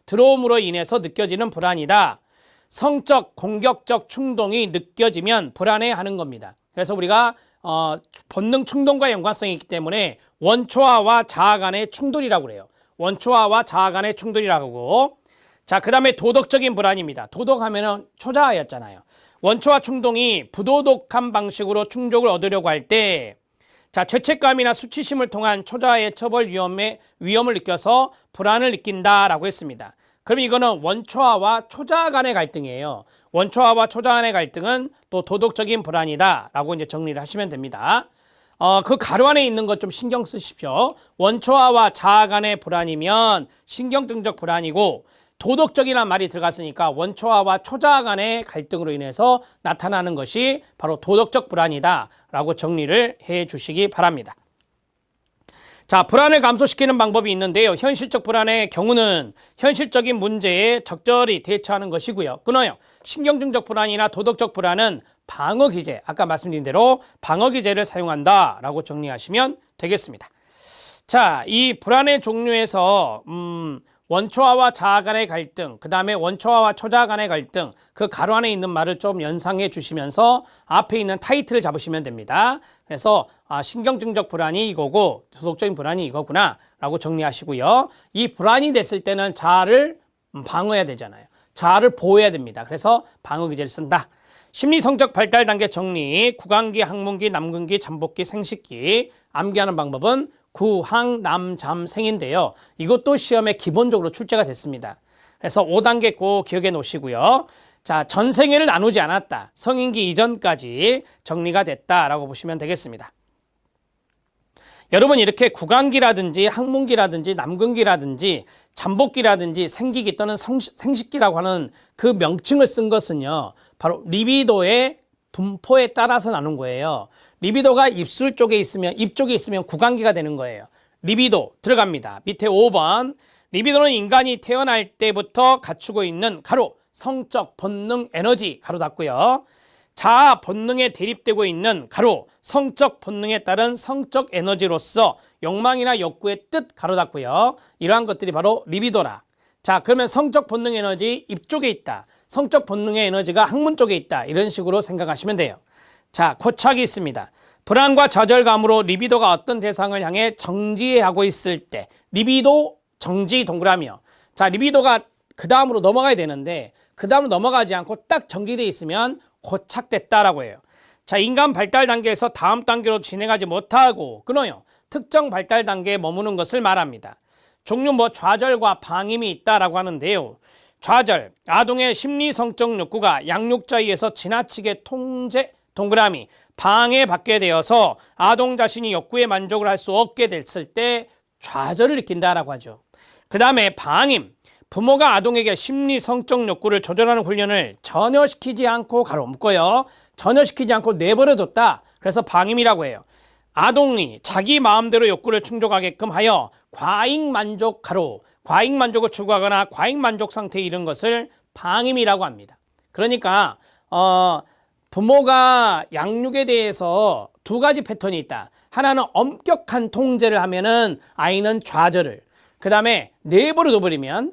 들어옴으로 인해서 느껴지는 불안이다. 성적, 공격적 충동이 느껴지면 불안해하는 겁니다. 그래서 우리가 본능 충동과 연관성이 있기 때문에 원초아와 자아 간의 충돌이라고 그래요. 원초아와 자아 간의 충돌이라고 하고, 자, 그 다음에 도덕적인 불안입니다. 도덕하면은 초자아였잖아요. 원초아 충동이 부도덕한 방식으로 충족을 얻으려고 할 때, 자, 죄책감이나 수치심을 통한 초자아의 처벌 위험을 느껴서 불안을 느낀다라고 했습니다. 그럼 이거는 원초아와 초자아 간의 갈등이에요. 원초아와 초자아 간의 갈등은 또 도덕적인 불안이다라고 이제 정리를 하시면 됩니다. 그 가로 안에 있는 것 좀 신경 쓰십시오. 원초아와 자아 간의 불안이면 신경증적 불안이고, 도덕적이라는 말이 들어갔으니까 원초아와 초자아 간의 갈등으로 인해서 나타나는 것이 바로 도덕적 불안이다라고 정리를 해 주시기 바랍니다. 자, 불안을 감소시키는 방법이 있는데요. 현실적 불안의 경우는 현실적인 문제에 적절히 대처하는 것이고요. 끊어요. 신경증적 불안이나 도덕적 불안은 방어 기제, 아까 말씀드린 대로 방어 기제를 사용한다라고 정리하시면 되겠습니다. 자, 이 불안의 종류에서 원초아와 자아 간의 갈등, 그 다음에 원초아와 초자아 간의 갈등, 그 가로 안에 있는 말을 좀 연상해 주시면서 앞에 있는 타이틀을 잡으시면 됩니다. 그래서 신경증적 불안이 이거고 도덕적인 불안이 이거구나 라고 정리하시고요. 이 불안이 됐을 때는 자아를 방어해야 되잖아요. 자아를 보호해야 됩니다. 그래서 방어 기제를 쓴다. 심리성적 발달 단계 정리, 구강기, 항문기, 남근기, 잠복기, 생식기. 암기하는 방법은 구항, 남, 잠, 생인데요. 이것도 시험에 기본적으로 출제가 됐습니다. 그래서 5단계 꼭 기억해 놓으시고요. 자, 전생애를 나누지 않았다. 성인기 이전까지 정리가 됐다라고 보시면 되겠습니다. 여러분, 이렇게 구강기라든지 항문기라든지 남근기라든지 잠복기라든지 생기기 또는 생식기라고 하는 그 명칭을 쓴 것은요, 바로 리비도의 분포에 따라서 나눈 거예요. 리비도가 입술 쪽에 있으면, 입 쪽에 있으면 구강기가 되는 거예요. 리비도 들어갑니다. 밑에 5번. 리비도는 인간이 태어날 때부터 갖추고 있는 가로 성적 본능 에너지 가로 닫고요. 자아 본능에 대립되고 있는 가로 성적 본능에 따른 성적 에너지로서 욕망이나 욕구의 뜻 가로 닫고요. 이러한 것들이 바로 리비도라. 자, 그러면 성적 본능 에너지 입 쪽에 있다. 성적 본능의 에너지가 항문 쪽에 있다. 이런 식으로 생각하시면 돼요. 자, 고착이 있습니다. 불안과 좌절감으로 리비도가 어떤 대상을 향해 정지하고 있을 때, 리비도 정지 동그라미요. 자, 리비도가 그 다음으로 넘어가야 되는데 그 다음으로 넘어가지 않고 딱 정지되어 있으면 고착됐다라고 해요. 자, 인간 발달 단계에서 다음 단계로 진행하지 못하고 끊어요. 특정 발달 단계에 머무는 것을 말합니다. 종류 좌절과 방임이 있다라고 하는데요. 좌절, 아동의 심리 성적 욕구가 양육자에 의해서 지나치게 통제, 동그라미, 방해받게 되어서 아동 자신이 욕구에 만족을 할 수 없게 됐을 때 좌절을 느낀다라고 하죠. 그 다음에 방임, 부모가 아동에게 심리 성적 욕구를 조절하는 훈련을 전혀 시키지 않고 가로 묶어요. 전혀 시키지 않고 내버려뒀다. 그래서 방임이라고 해요. 아동이 자기 마음대로 욕구를 충족하게끔 하여 과잉만족 가로, 과잉만족을 추구하거나 과잉만족 상태에 이른 것을 방임이라고 합니다. 그러니까 부모가 양육에 대해서 두 가지 패턴이 있다. 하나는 엄격한 통제를 하면은 아이는 좌절을, 그 다음에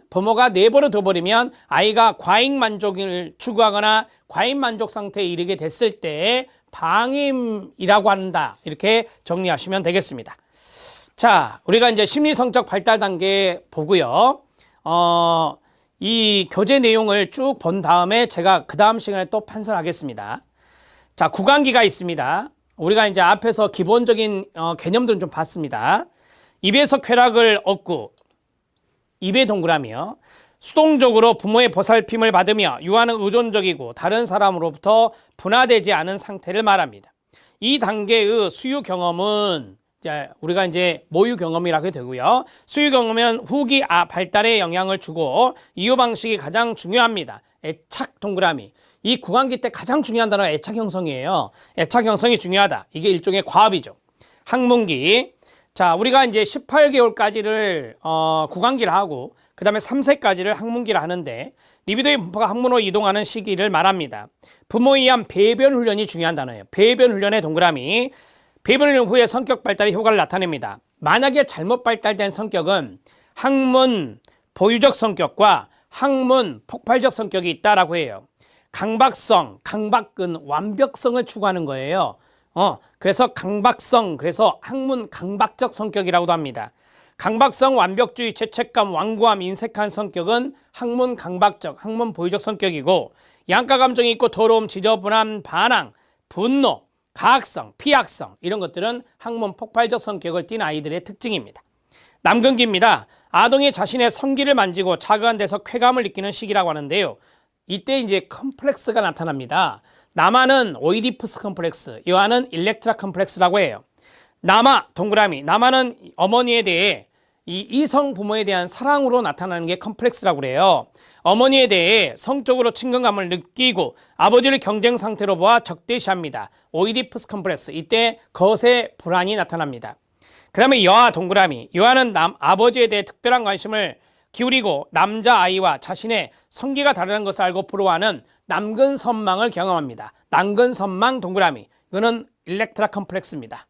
부모가 내버려 둬버리면 아이가 과잉만족을 추구하거나 과잉만족 상태에 이르게 됐을 때 방임이라고 한다. 이렇게 정리하시면 되겠습니다. 자, 우리가 이제 심리성적 발달 단계 보고요. 이 교재 내용을 쭉 본 다음에 제가 그 다음 시간에 또 판서하겠습니다. 자, 구강기가 있습니다. 우리가 이제 앞에서 기본적인 개념들은 좀 봤습니다. 입에서 쾌락을 얻고, 입의 동그라미요. 수동적으로 부모의 보살핌을 받으며 유아는 의존적이고 다른 사람으로부터 분화되지 않은 상태를 말합니다. 이 단계의 수유 경험은 우리가 이제 모유 경험이라고 되고요. 수유 경험은 후기 발달에 영향을 주고 이유 방식이 가장 중요합니다. 애착 동그라미. 이 구강기 때 가장 중요한 단어가 애착 형성이에요. 애착 형성이 중요하다. 이게 일종의 과업이죠. 학문기. 자, 우리가 이제 18개월까지를 구강기를 하고 그 다음에 3세까지를 학문기를 하는데 리비도의 분포가 학문으로 이동하는 시기를 말합니다. 부모에 의한 배변 훈련이 중요한 단어예요. 배변 훈련의 동그라미. 배변 훈련 후에 성격 발달의 효과를 나타냅니다. 만약에 잘못 발달된 성격은 학문 보유적 성격과 학문 폭발적 성격이 있다라고 해요. 강박성, 강박은 완벽성을 추구하는 거예요. 그래서 강박성, 그래서 학문 강박적 성격이라고도 합니다. 강박성, 완벽주의, 죄책감, 완고함, 인색한 성격은 학문 강박적, 학문 보유적 성격이고 양가 감정이 있고 더러움, 지저분함, 반항, 분노, 가학성, 피학성 이런 것들은 학문 폭발적 성격을 띤 아이들의 특징입니다. 남근기입니다. 아동이 자신의 성기를 만지고 자극한 데서 쾌감을 느끼는 시기라고 하는데요. 이때 이제 컴플렉스가 나타납니다. 남아는 오이디푸스 컴플렉스, 여아는 일렉트라 컴플렉스라고 해요. 남아 동그라미. 남아는 어머니에 대해 이 이성 부모에 대한 사랑으로 나타나는 게 컴플렉스라고 그래요. 어머니에 대해 성적으로 친근감을 느끼고 아버지를 경쟁 상태로 보아 적대시합니다. 오이디푸스 컴플렉스. 이때 거세 불안이 나타납니다. 그 다음에 여아 동그라미. 여아는 아버지에 대해 특별한 관심을 기울이고 남자아이와 자신의 성기가 다르다는 것을 알고 부러워하는 남근선망을 경험합니다. 남근선망 동그라미. 이거는 일렉트라 컴플렉스입니다.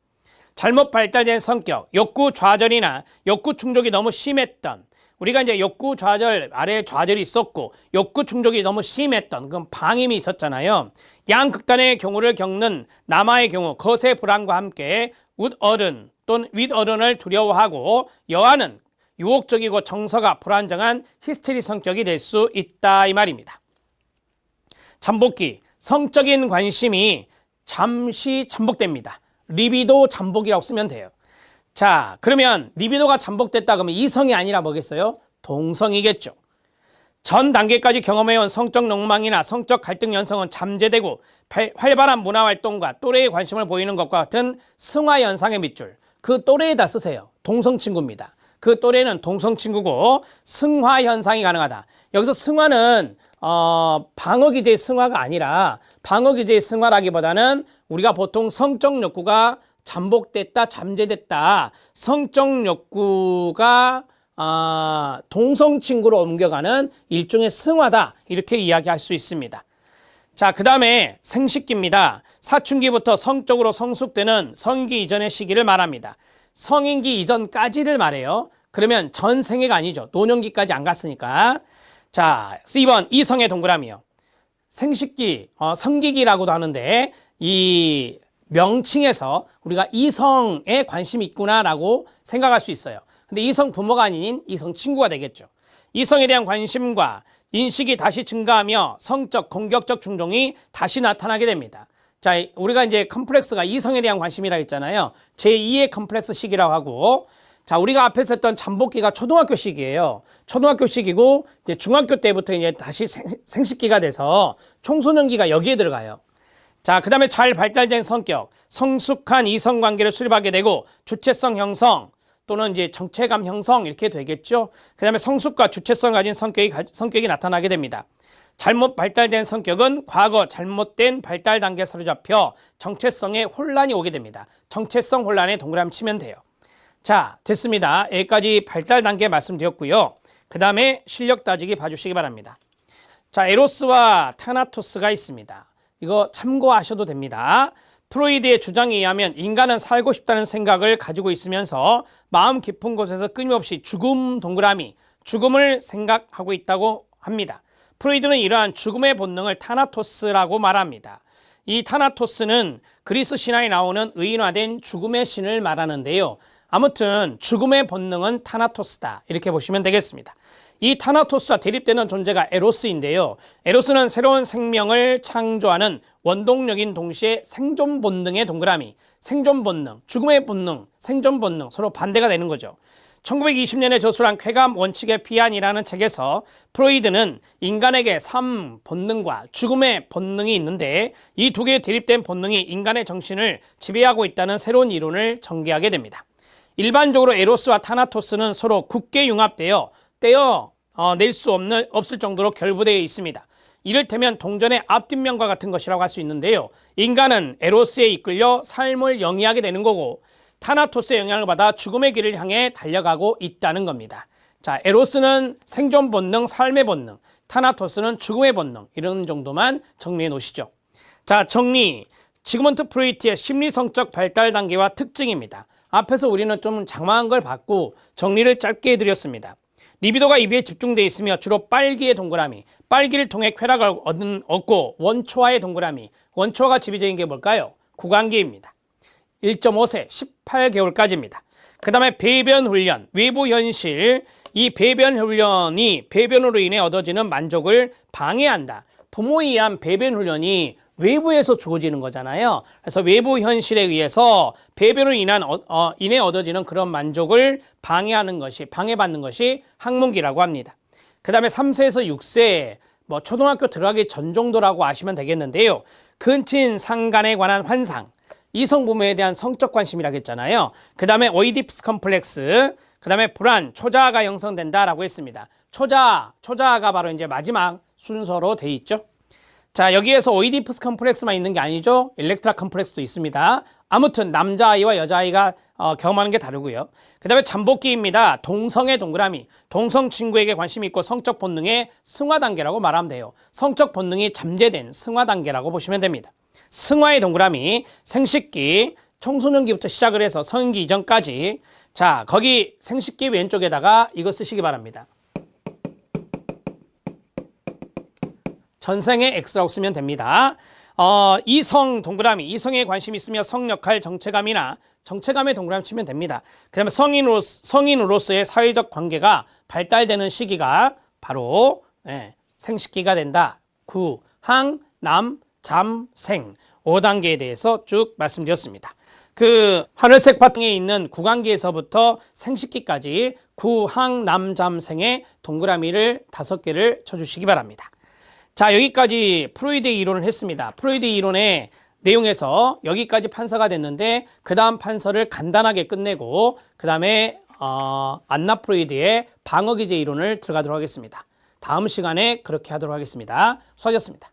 잘못 발달된 성격, 욕구 좌절이나 욕구 충족이 너무 심했던, 우리가 이제 욕구 좌절, 아래 좌절이 있었고 욕구 충족이 너무 심했던 그건 방임이 있었잖아요. 양극단의 경우를 겪는 남아의 경우 거세 불안과 함께 윗어른 또는 윗어른을 두려워하고 여아는 유혹적이고 정서가 불안정한 히스테리 성격이 될 수 있다 이 말입니다. 잠복기, 성적인 관심이 잠시 잠복됩니다. 리비도 잠복이라고 쓰면 돼요. 자, 그러면 리비도가 잠복됐다 그러면 이성이 아니라 뭐겠어요? 동성이겠죠. 전 단계까지 경험해온 성적 욕망이나 성적 갈등 연성은 잠재되고 활발한 문화활동과 또래의 관심을 보이는 것과 같은 승화 현상의 밑줄. 그 또래에다 쓰세요. 동성친구입니다. 그 또래는 동성친구고 승화 현상이 가능하다. 여기서 승화는 방어기제의 승화가 아니라 방어기제의 승화라기보다는 우리가 보통 성적 욕구가 잠복됐다, 잠재됐다. 성적 욕구가 동성친구로 옮겨가는 일종의 승화다. 이렇게 이야기할 수 있습니다. 자, 그 다음에 생식기입니다. 사춘기부터 성적으로 성숙되는 성기 이전의 시기를 말합니다. 성인기 이전까지를 말해요. 그러면 전생애가 아니죠. 노년기까지 안 갔으니까. 자, 2번 이성의 동그라미요. 생식기, 성기기라고도 하는데 이 명칭에서 우리가 이성에 관심이 있구나라고 생각할 수 있어요. 근데 이성 부모가 아닌 이성 친구가 되겠죠. 이성에 대한 관심과 인식이 다시 증가하며 성적, 공격적 충동이 다시 나타나게 됩니다. 자, 우리가 이제 컴플렉스가 이성에 대한 관심이라 했잖아요. 제2의 컴플렉스 시기라고 하고, 자, 우리가 앞에서 했던 잠복기가 초등학교 시기예요. 초등학교 시기고, 이제 중학교 때부터 이제 다시 생식기가 돼서 청소년기가 여기에 들어가요. 자, 그 다음에 잘 발달된 성격, 성숙한 이성관계를 수립하게 되고, 주체성 형성, 또는 이제 정체감 형성, 이렇게 되겠죠. 그 다음에 성숙과 주체성 가진 성격이 나타나게 됩니다. 잘못 발달된 성격은 과거 잘못된 발달 단계에 사로잡혀 정체성에 혼란이 오게 됩니다. 정체성 혼란에 동그라미 치면 돼요. 자, 됐습니다. 여기까지 발달 단계 말씀드렸고요. 그 다음에 실력 따지기 봐주시기 바랍니다. 자, 에로스와 타나토스가 있습니다. 이거 참고하셔도 됩니다. 프로이드의 주장에 의하면 인간은 살고 싶다는 생각을 가지고 있으면서 마음 깊은 곳에서 끊임없이 죽음 동그라미, 죽음을 생각하고 있다고 합니다. 프로이드는 이러한 죽음의 본능을 타나토스라고 말합니다. 이 타나토스는 그리스 신화에 나오는 의인화된 죽음의 신을 말하는데요. 아무튼 죽음의 본능은 타나토스다, 이렇게 보시면 되겠습니다. 이 타나토스와 대립되는 존재가 에로스인데요. 에로스는 새로운 생명을 창조하는 원동력인 동시에 생존 본능의 동그라미, 생존 본능, 죽음의 본능, 생존 본능, 서로 반대가 되는 거죠. 1920년에 저술한 쾌감 원칙의 피안이라는 책에서 프로이드는 인간에게 삶 본능과 죽음의 본능이 있는데 이 두 개의 대립된 본능이 인간의 정신을 지배하고 있다는 새로운 이론을 전개하게 됩니다. 일반적으로 에로스와 타나토스는 서로 굳게 융합되어 낼 수 없을 정도로 결부되어 있습니다. 이를테면 동전의 앞뒷면과 같은 것이라고 할 수 있는데요. 인간은 에로스에 이끌려 삶을 영위하게 되는 거고 타나토스의 영향을 받아 죽음의 길을 향해 달려가고 있다는 겁니다. 자, 에로스는 생존 본능, 삶의 본능, 타나토스는 죽음의 본능, 이런 정도만 정리해 놓으시죠. 자, 정리. 지그문트 프로이트의 심리성적 발달 단계와 특징입니다. 앞에서 우리는 좀 장황한 걸 봤고 정리를 짧게 해드렸습니다. 리비도가 이비에 집중되어 있으며 주로 빨기의 동그라미, 빨기를 통해 쾌락을 얻고 원초화의 동그라미, 원초화가 지배적인 게 뭘까요? 구강기입니다. 1.5세, 18개월까지입니다. 그 다음에 배변 훈련, 외부 현실, 이 배변 훈련이 배변으로 인해 얻어지는 만족을 방해한다. 부모에 의한 배변 훈련이 외부에서 주어지는 거잖아요. 그래서 외부 현실에 의해서 배변으로 인해 얻어지는 그런 만족을 방해하는 것이, 방해받는 것이 항문기라고 합니다. 그 다음에 3세에서 6세, 초등학교 들어가기 전 정도라고 아시면 되겠는데요. 근친 상간에 관한 환상, 이성 부모에 대한 성적 관심이라고 했잖아요. 그 다음에 오이디푸스 컴플렉스, 그 다음에 불안, 초자아가 형성된다라고 했습니다. 초자아가 바로 이제 마지막 순서로 돼 있죠. 자, 여기에서 오이디푸스 컴플렉스만 있는 게 아니죠. 일렉트라 컴플렉스도 있습니다. 아무튼 남자아이와 여자아이가 경험하는 게 다르고요. 그 다음에 잠복기입니다. 동성의 동그라미, 동성 친구에게 관심이 있고 성적 본능의 승화 단계라고 말하면 돼요. 성적 본능이 잠재된 승화 단계라고 보시면 됩니다. 승화의 동그라미, 생식기, 청소년기부터 시작을 해서 성인기 이전까지. 자, 거기 생식기 왼쪽에다가 이거 쓰시기 바랍니다. 전생의 X라고 쓰면 됩니다. 이성 동그라미, 이성에 관심이 있으며 성역할 정체감이나 정체감의 동그라미 치면 됩니다. 그 다음에 성인으로서의 사회적 관계가 발달되는 시기가 바로 생식기가 된다. 구, 항, 남, 잠, 생 5단계에 대해서 쭉 말씀드렸습니다. 그 하늘색 바탕에 있는 구강기에서부터 생식기까지 구, 항, 남, 잠, 생의 동그라미를 5개를 쳐주시기 바랍니다. 자, 여기까지 프로이드의 이론을 했습니다. 프로이드의 이론의 내용에서 여기까지 판서가 됐는데 그 다음 판서를 간단하게 끝내고 그 다음에 안나 프로이드의 방어기제 이론을 들어가도록 하겠습니다. 다음 시간에 그렇게 하도록 하겠습니다. 수고하셨습니다.